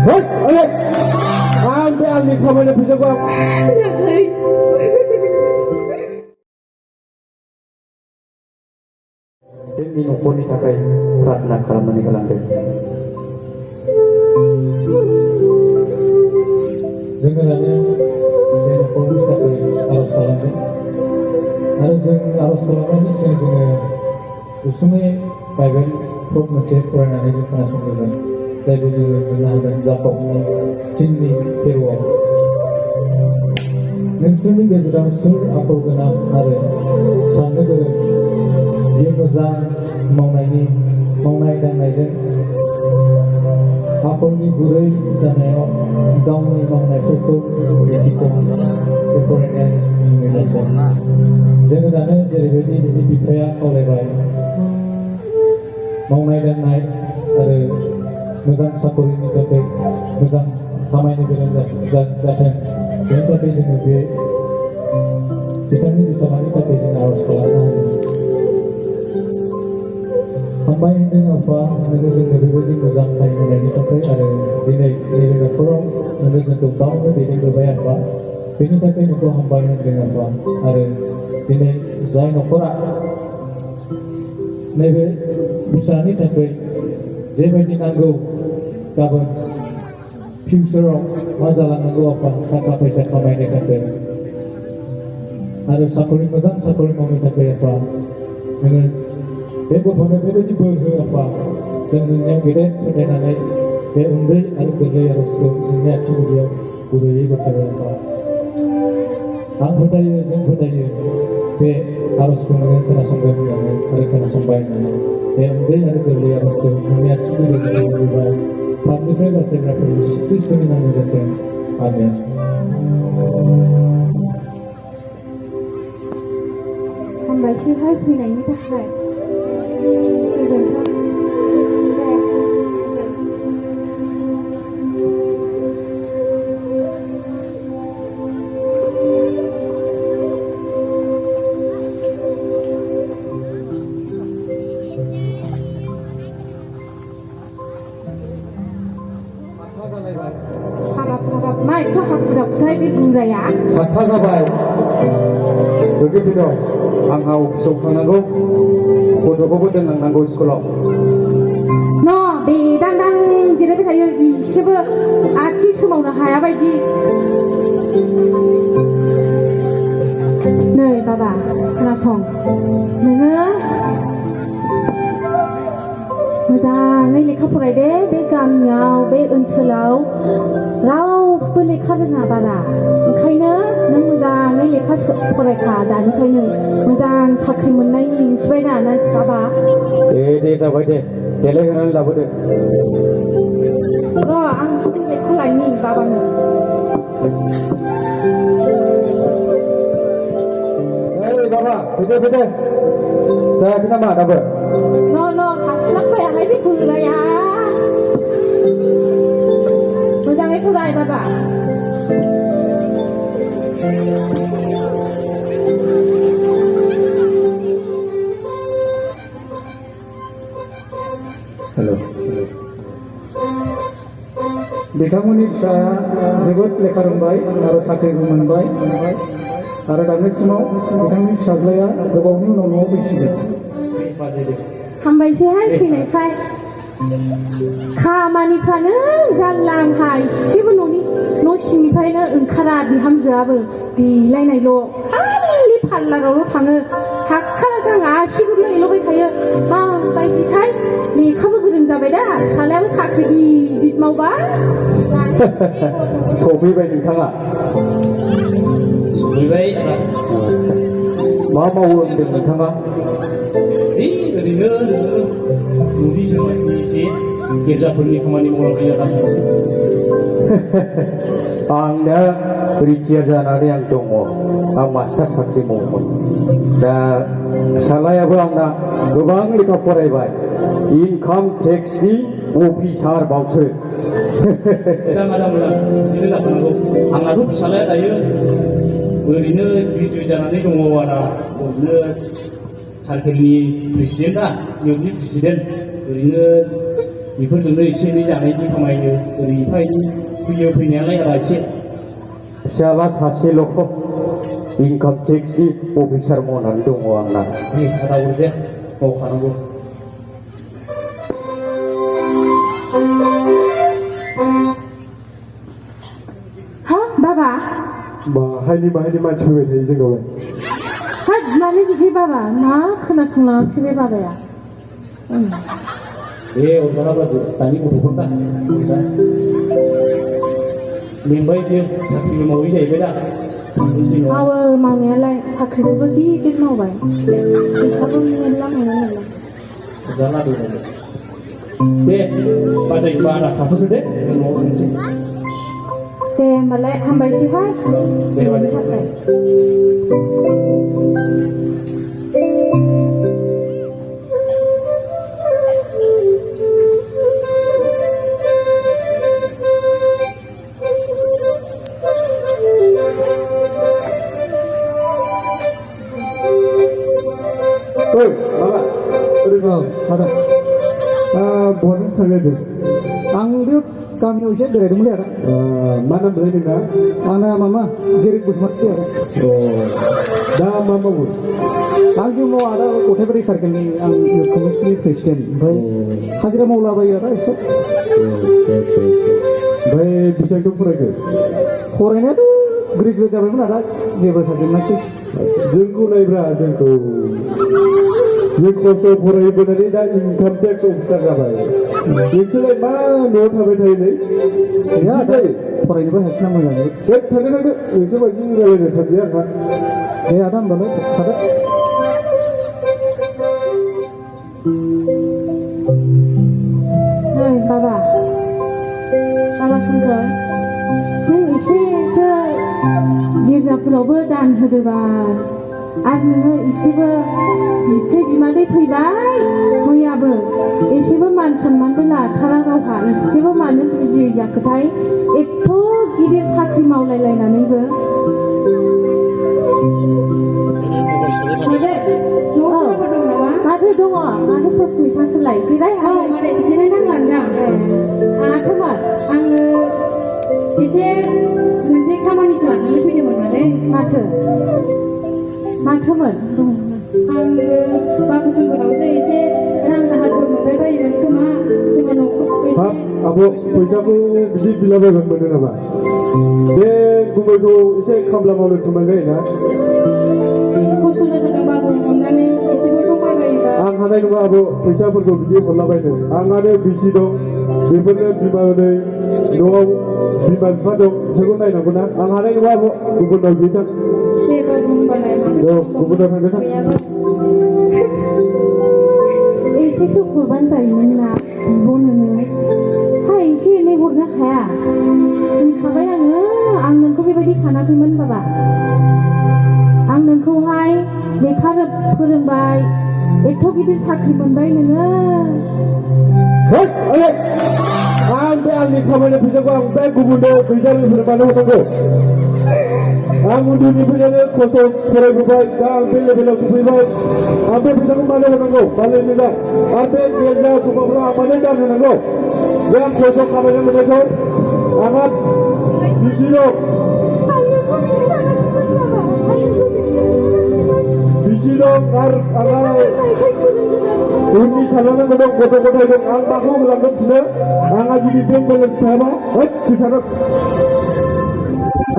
Hei, oleh, ambil kamu yang bisa gua. Jadi numpun ni takai ratna kalau meninggalan deh. Jangan ada yang numpun ni takai arus kalam deh. Arus kalam ni sehingga usumnya bagian prok macam Quran ini pernah sumberkan. Jadi benar dan Jakob ni cini terus. Nengsunih gezdam sur apa guna hari sampai ke dia mazang maunai dan naizan apa ni burai sana daun ni maunai foto jisiko kekorean menajan jangan dana jadi beti di pipaya oleh baik maunai dan naik ada mazang sakuri ni tapi mazang kamai ni bilang datang jadi tapi jangan dia kita ni bisa mari tapi jangan harus kelana Hamba yang dengan apa, menurut pribadi mazang kain mulai dipakai ada dinai korong, menurut untuk bangun dinai berbayar apa, ini tapi itu hamba yang dengan apa, ada dinai zain korak, nebe bisa ni tapi, jemai di nanggu, kapan, future masalah nanggu apa, kata pesa kamai ni tapi, ada sakuri mazang sakuri mau tapi apa, dengan Ego pada beda di berhe apa dan yang beda pada nanai dia undi ada kerja harus dunia cuma dia budaya berkata apa ang budaya be harus kemudian kena sumber ada kena sumber dia undi ada kerja harus dunia cuma dia budaya publik bahasa Inggris Kristus ni nama jatuh amin hambaชื่อให้คุยไหนนี่ได้ไม่ก็หักดับใช้ไม่ดูระยะสัตว์ท่าสบายbegitu dong angkau sukang nanggu bodoh dengan nanggu sekolah no be dang jadi kita lagi siapa aci semua orang haya bayi nih bapa kenapa song nengen मोजाङै लेखा फरायदे बे गामियाव बे ओनसोलाव रावबो लेखा रोङा बारा ओंखायनो नों मोजाङै लेखा फरायखा दानिफ्रायनो मोजां साख्रि मोननायनि मिथिबायना ना बाबा दे जाबाय दे देलायहोनानै लाबोदो र' आं लेखा लायनि बाबानो Hei bapa fede जायाखै नामा दाबो no हास्लाबबाय बे बुंग्राया मोजाङै फराय बाबा Halo बिथांमोननि फिसाया जोबोद लेखा रोंबाय आरो साख्रिबो मोनबाय आरो दानि समाव बिथांनि फिसाज्लाया गोबावनि उनाव न'आव फैसिगोन हामबायसैहाय फैनायखाय खामानिफ्रानो जानला आंहा एसेबो न' सिंनिफ्रायनो ओंखारा बिहामजोआबो देलायनायल' खालि पार्लारावल' थाङो हाखाला जों आसिगुरल' एल'बाय थायो माबायदिथाय लेखाबो गोरों जाबाय दा फिसालायाबो साख्रि गिदिर मावबाय सफैबाय नोंथाङा सफैबाय मा मावो होनदों नोंथाङा ओरैनो न'नि सोरबानि जे गिर्जाफोरनि खामानि मावलांनाय जागासिनो आं दा रिटायार जानानै आं दङ आं मास्टार साख्रि मावोमोन दा फिसालायाबो आंना गोबां लेखा फरायबाय इनकाम टेक्सनि अफिसार बावसो मोजां बिदिनो जाखानांगौ आंनाथ' फिसालाया दायो ओरैनो ग्रेजुवेट जानानै दङ आदा ओरैनो सार्केलनि प्रेसिडेन्टआ इउनि प्रेसिडेन्ट ओरैनो बेफोरजोंनो एसे एनै जानायनि खामायो ओरैहाय फैयो फैनायालाय आरो एसे फिसाला सासेल'ख इनकाम टेक्सनि अफिसार मावनानै दङ आंना रावबो दे मावखानांगौ हा बाबा बाहायनि मानसि फैबाय थायो जोंनावलाय हा मानो बिदि बाबा मा खोनासंलाङाखिसै बे बाबाया दे अरजाला बाजु दानि गथ'फोर दा मेंबाय बियो साख्रिबो मावै जाहैबाय दा मावो मावनायालाय साख्रिखौबो गिदिर मावबाय फैसाबो मोनला मोनला अरजाला दे बाजै बारा थाथ'दो दे जों न'आव थांसै दे होमबालाय हामबायसैहाय दे बाजै थाखाय बहाय थांनायदों आं बे गामियाव एसे बेरायदोंमोनलै आदा मा नाम बेलाय नोंना आंना मामा जेरिक बसुमतारी आदा दा मा मावो आं जों मावा आदा गथायबारि सार्केलनि आं कमिटिनि प्रेसिडेन्ट ओमफ्राय हाजिरा मावलाबायो आदा एसे ओमफ्राय बेसेबांथ' फरायखो फरायनायाथ' ग्रेजुवेट जाबायमोन आदा जेबो साजेनासै जोंखौ नायब्रा जोंखौ जों खस्थ' फरायबोनानै दा इनकाम टेक्स अफिसार जाबाय नोंसोरलाय मा न'आव थाबाय थायोलै गैया आदा फरायनोबो हायासैना मोजाङै बे थांदो नोंसोर बायदि रायलायनो थांदिया आंहा दे आदा होमबालाय थादो नै बाबा सोमखोर नों एसेसो गिर्जाफोरावबो दान होदोबाल आरो नोङो एसेबो बिबथै बिमादै फैबाय मैयाबो एसेबो मान सनमानबो लाथारा गावहा एसेबो मानो बुजियै जाखोथाय एथ' गिदिर साख्रि मावलायलायनानैबो माथो दङ माथो ससमितासोलाय जिराय माने जिरायनांलांदां माथोमोन आङो एसे मोनसे खामानिसो लानानै फैदोंमोन मादै माथोमोन आङो बाबुसनफोरावसो एसे रां दाहारफोर मोनबाय बायोमोन खोमा जोङो न'खरखौ एसे आब' फैसाखौ बिदि बिलाबायबानो मोनो नामा बे गुबैखौ एसे खामला मावनो थुमायबाय ना खस्थ' जाथारदों बाबु अननानै एसेबो खमायबायोबा आं हानाय नङा आब' फैसाफोरखौ बिदि हरलाबायनो आंहानो बिसि दं बेफोरनो बिमा नै न'आव बिमा बिफा दं बिसोरखौ नायनांगौ ना आं हानाय नङा आब' गुबुनाव बिथां दे बाबु होनबालाय गुबुनाव थांदो थां एसेसो हरबानो जायोमोन ना बिब' नोङो हा एसे एनै हरनो हाया होनखाबाय आं नोंखौ बेबायदि सानाखैमोन बाबा आं नोंखौहाय लेखा फोरोंबाय एथ' गिदिर साख्रि मोनबाय नोङो आं बे आंनि खामानि फैसाखौ आं बे गुबुननो फैसा मानो हरनांगौ आं उन्दैनिफ्रायनो खस्थ' फरायबोबाय दा आं बे लेभेलाव सफैबाय आं बे फैसाखौ मानो हरनांगौ मानो नोंना आरो बे गिर्जा सभाफोराव आं मानो दान होनांगौ बे आं खस्थ' खामायनो मोननायखौ आंहा बिसि दं बिसि दं आरो आंहा उननि सानलांनांगौ दं गथ' गथाय दं आं माखौ होलांगोन बिसोरनो आंहा जुदि बेंक बेलेन्स थायाबा खिन्थागोन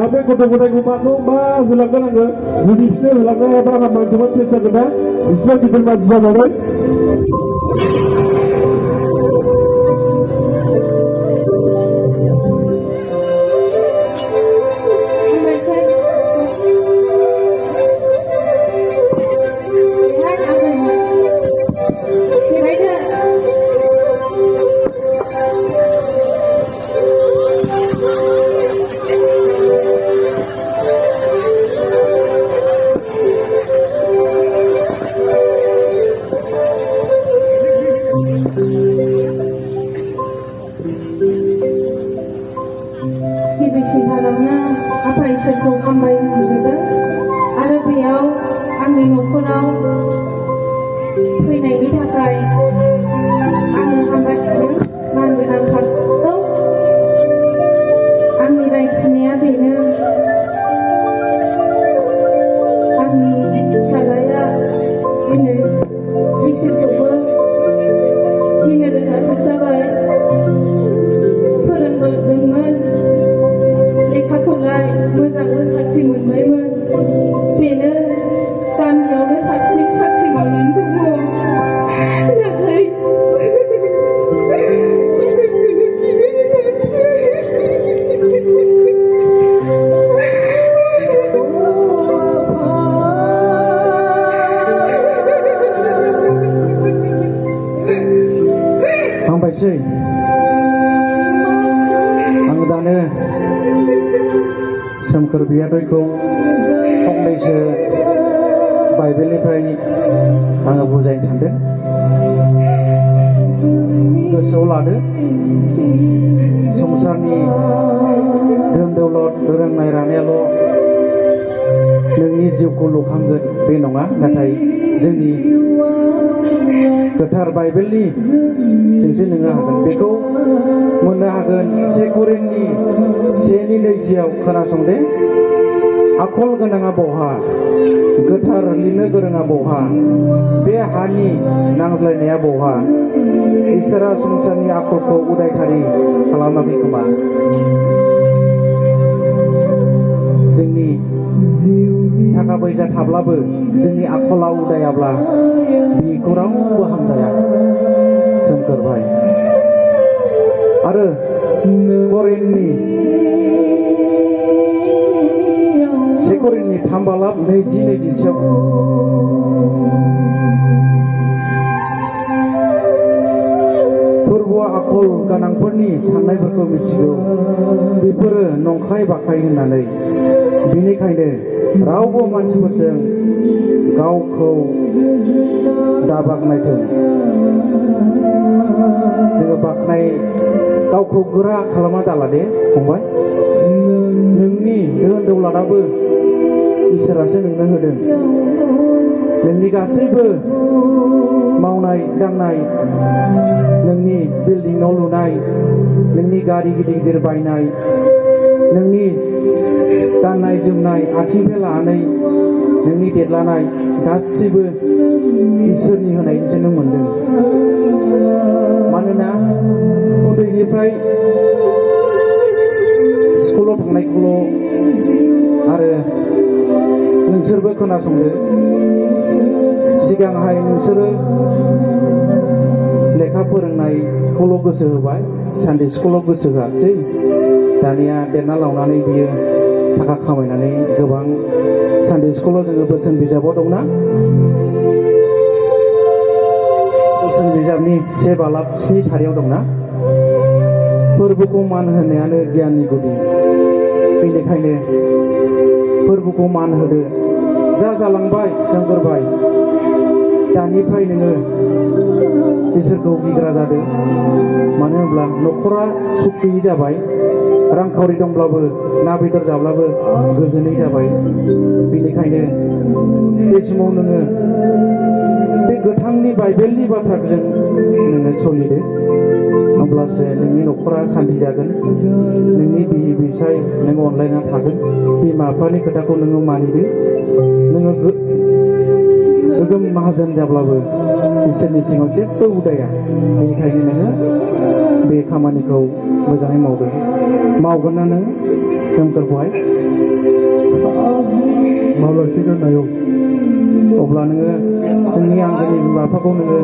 आं बे गथ' गथायखौ मा होलांगोन आङो जुदि बिसोर होलांनो हायाबा आंहा मानसिफोर टेस्ट जागोन ना बिसोर गिदिर मानसि जानानै गिबिसिनथारावनो आफा इसोरखौ हामबाय होनजोबदों आरो बेयाव आंनि न'खराव फैनायनि थाखाय आङो हामबाय होनदों गिबियावनो सोमखोर बियादैखौ फंनैसो बाइबेलनिफ्राय आङो बुजायनो सानदों। गोसोआव लादो, संसारनि धोन दौलत रोंनाय रानायाल' नोंनि जिउखौ लुखांगोन बे नङा, नाथाय जोंनि गोथार बाइबेलनि जोंसो नोङो हागोन। बेखौ मोननो हागोन 1 करिन्थनि 1:20 खोनासंदे। आखल गोनाङा बहा, गोथार लिरनो गोरोङा बहा, बे हानि नांज्लायनाया बहा, इसोरा संसारनि आखलखौ उदायथारि खालामाखै खोमा। जोंनि थाखा फैसा थाब्लाबो जोंनि आखला उदायाब्ला बेखौ रावबो हामजाया। सोमखोर भाइ आरो करिन्थनि 1 करिन्थनि 3:20 फोरबोआ आखल गोनांफोरनि साननायफोरखौ मिथिगौ, बेफोरो नंखाय बाखाय होननानै। बेनिखायनो रावबो मानसिफोरजों गावखौ दाबाख्नायथों। जोङो गावखौ गोरा खालामा दाला दे फंबाय। नोंनि धोन दौलताबो इसोरासो नोंनो होदों। नोंनि गासैबो मावनाय दांनाय, नोंनि बिल्डिं न' लुनाय, नोंनि गारि गिदिर गिदिर बायनाय, नोंनि गाननाय जोमनाय, आथिंनिफ्राय लानानै नोंनि देरलानाय गासैबो इसोरनि होनायजोंसो नों मोनदों। मानोना उन्दैनिफ्राय स्कुलाव थांनायखौल' आरो नोंसोरबो खोनासंदो, सिगांहाय नोंसोरो लेखा फोरोंनायखौल' गोसो होबाय, सानडे स्कुलाव गोसो होआसै। दानिया देरना लावनानै बियो थाखा खामायनानै गोबां सानडे स्कुलाव जोङो बोसोन बिजाबाव दंना, बोसोन बिजाबनि 1:7 दंना, फोरबोखौ मान होनायानो गियाननि गुदि। बेनिखायनो फोरबोखौ मान होदो। जा जालांबाय सोमखोरबाय, दानिफ्राय नोङो इसोरखौ गिग्रा जादो। मानो होनब्ला न'खरा सुख गैयि जाबाय, रांखावरि दंब्लाबो ना बेदर जाब्लाबो गोजोनै जाबाय। बेनिखायनो बे समाव नोङो बे गोथांनि बाइबेलनि बाथ्राजों नोङो सोलिदो, होमब्लासो नोंनि न'खरा सान्थि जागोन। नोंनि बिसि फिसाय नोङो अनलायना थागोन। बिमा बिफानि खोथाखौ नोङो मानिदो। नोङो गोगोम माहाजोन जाब्लाबो इसोरनि सिङाव जेबो उदाया। बेनिखायनो नोङो बे खामानिखौ मोजाङै मावगोन ना नोङो सोमखोरखौहाय मावलांसिगोन नायौ। अब्ला नोङो नोंनि आंगोनि बिमा बिफाखौ नोङो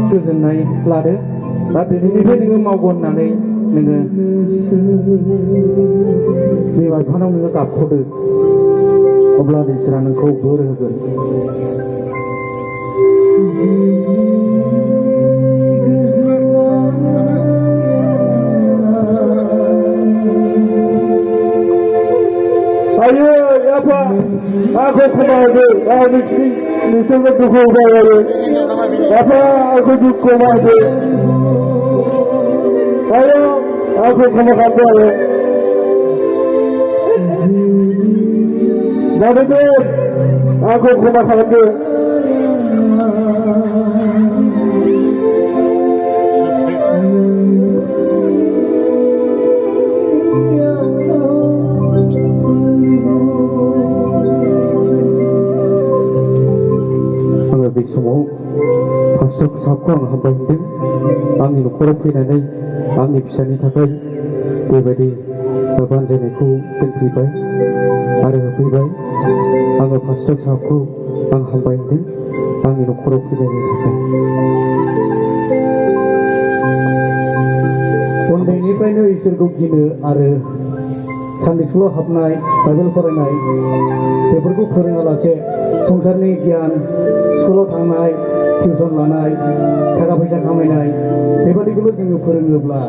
गोजोननाय लादो। दा दिनैनिफ्राय नोङो मावगोन होननानै नोङो बिमा बिफानाव नोङो गाबख'दो, अब्ला इसोरा नोंखौ बोर होगोन। आयो आफा, आंखौ क्षमा होदो। आं नोंसोरनो दुखु होबाय आरो आफा, आंखौ क्षमा होदो। आयो आंखौ क्षमा खालामदो आरो जादोंमोन, आंखौ क्षमा खालामदो। बे समाव पास्टर साहबखौ आं हामबाय होनदों। आंनि न'खराव फैनानै आंनि फिसानि थाखाय बेबायदि बानजायनायखौ दोनफैबाय आरो होफैबाय। आङो पास्टर साहबखौ आं हामबाय होनदों आंनि न'खराव फैनायनि थाखाय। उन्दैनिफ्रायनो इसोरखौ गिनो आरो सानडे स्कुलाव हाबनाय, बाइबेल फरायनाय बेफोरखौ फोरोङालासे संसारनि गियान, स्कुलाव थांनाय, टिउसन लानाय, थाखा फैसा खामायनाय बेबादिखौल' जोङो फोरोङोब्ला